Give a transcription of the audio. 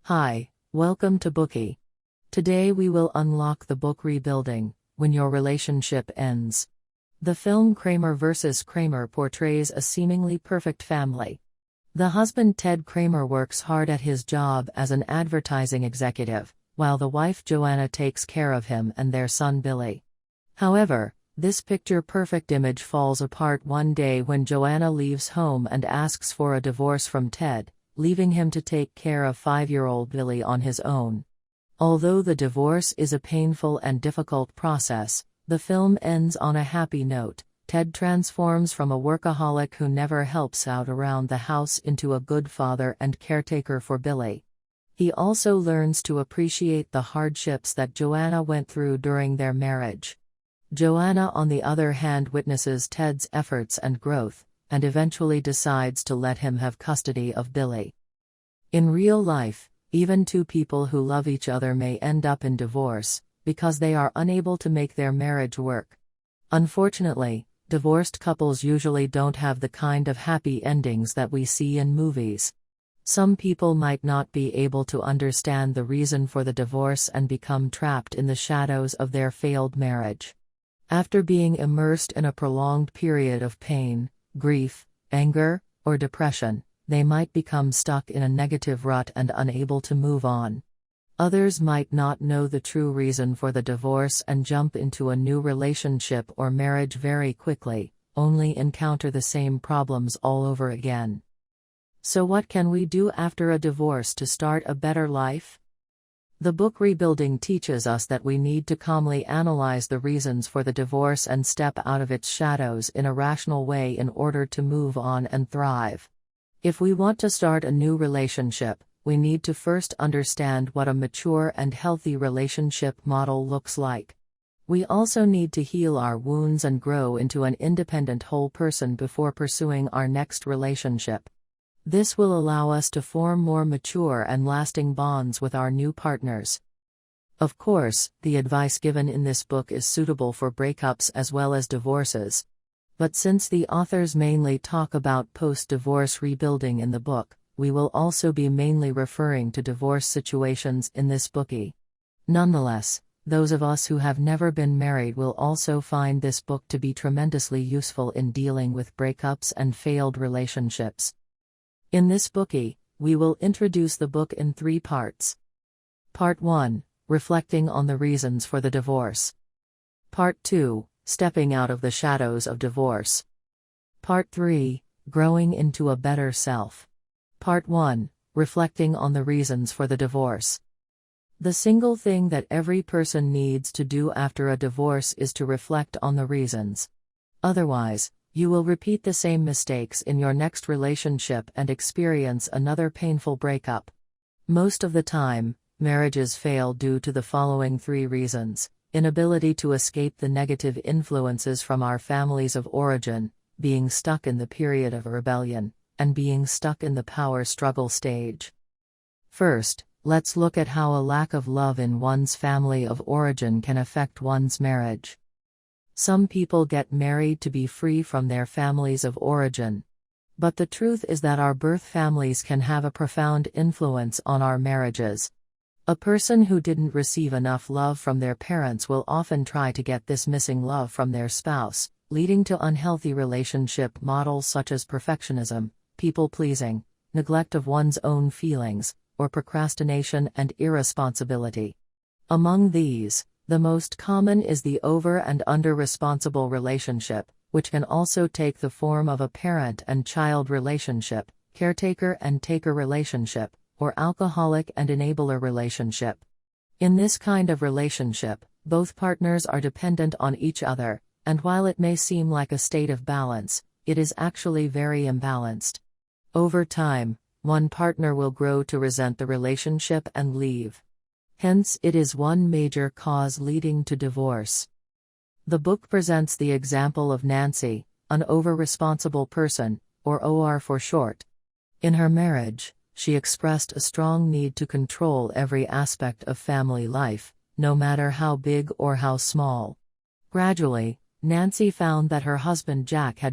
Hi, welcome to Bookie. Today we will unlock the book Rebuilding, When Your Relationship Ends. The film Kramer vs. Kramer portrays a seemingly perfect family. The husband Ted Kramer works hard at his job as an advertising executive, while the wife Joanna takes care of him and their son Billy. However, this picture-perfect image falls apart one day when Joanna leaves home and asks for a divorce from Ted, leaving him to take care of 5-year-old Billy on his own. Although the divorce is a painful and difficult process, the film ends on a happy note. Ted transforms from a workaholic who never helps out around the house into a good father and caretaker for Billy. He also learns to appreciate the hardships that Joanna went through during their marriage. Joanna, on the other hand, witnesses Ted's efforts and growth, and eventually decides to let him have custody of Billy. In real life, even two people who love each other may end up in divorce, because they are unable to make their marriage work. Unfortunately, divorced couples usually don't have the kind of happy endings that we see in movies. Some people might not be able to understand the reason for the divorce and become trapped in the shadows of their failed marriage. After being immersed in a prolonged period of pain, grief, anger, or depression, they might become stuck in a negative rut and unable to move on. Others might not know the true reason for the divorce and jump into a new relationship or marriage very quickly, only encounter the same problems all over again. So what can we do after a divorce to start a better life? The book Rebuilding teaches us that we need to calmly analyze the reasons for the divorce and step out of its shadows in a rational way in order to move on and thrive. If we want to start a new relationship, we need to first understand what a mature and healthy relationship model looks like. We also need to heal our wounds and grow into an independent whole person before pursuing our next relationship. This will allow us to form more mature and lasting bonds with our new partners. Of course, the advice given in this book is suitable for breakups as well as divorces. But since the authors mainly talk about post-divorce rebuilding in the book, we will also be mainly referring to divorce situations in this bookie. Nonetheless, those of us who have never been married will also find this book to be tremendously useful in dealing with breakups and failed relationships. In this bookie, we will introduce the book in 3 parts. Part 1, Reflecting on the Reasons for the Divorce. Part 2, Stepping Out of the Shadows of Divorce. Part 3, Growing into a Better Self. Part 1, Reflecting on the Reasons for the Divorce. The single thing that every person needs to do after a divorce is to reflect on the reasons. Otherwise, you will repeat the same mistakes in your next relationship and experience another painful breakup. Most of the time, marriages fail due to the following 3 reasons: inability to escape the negative influences from our families of origin, being stuck in the period of rebellion, and being stuck in the power struggle stage. First, let's look at how a lack of love in one's family of origin can affect one's marriage. Some people get married to be free from their families of origin. But the truth is that our birth families can have a profound influence on our marriages. A person who didn't receive enough love from their parents will often try to get this missing love from their spouse, leading to unhealthy relationship models such as perfectionism, people-pleasing, neglect of one's own feelings, or procrastination and irresponsibility. Among these, the most common is the over and under responsible relationship, which can also take the form of a parent and child relationship, caretaker and taker relationship, or alcoholic and enabler relationship. In this kind of relationship, both partners are dependent on each other, and while it may seem like a state of balance, it is actually very imbalanced. Over time, one partner will grow to resent the relationship and leave. Hence, it is one major cause leading to divorce. The book presents the example of Nancy, an over-responsible person, or OR for short. In her marriage, she expressed a strong need to control every aspect of family life, no matter how big or how small. Gradually, Nancy found that her husband Jack had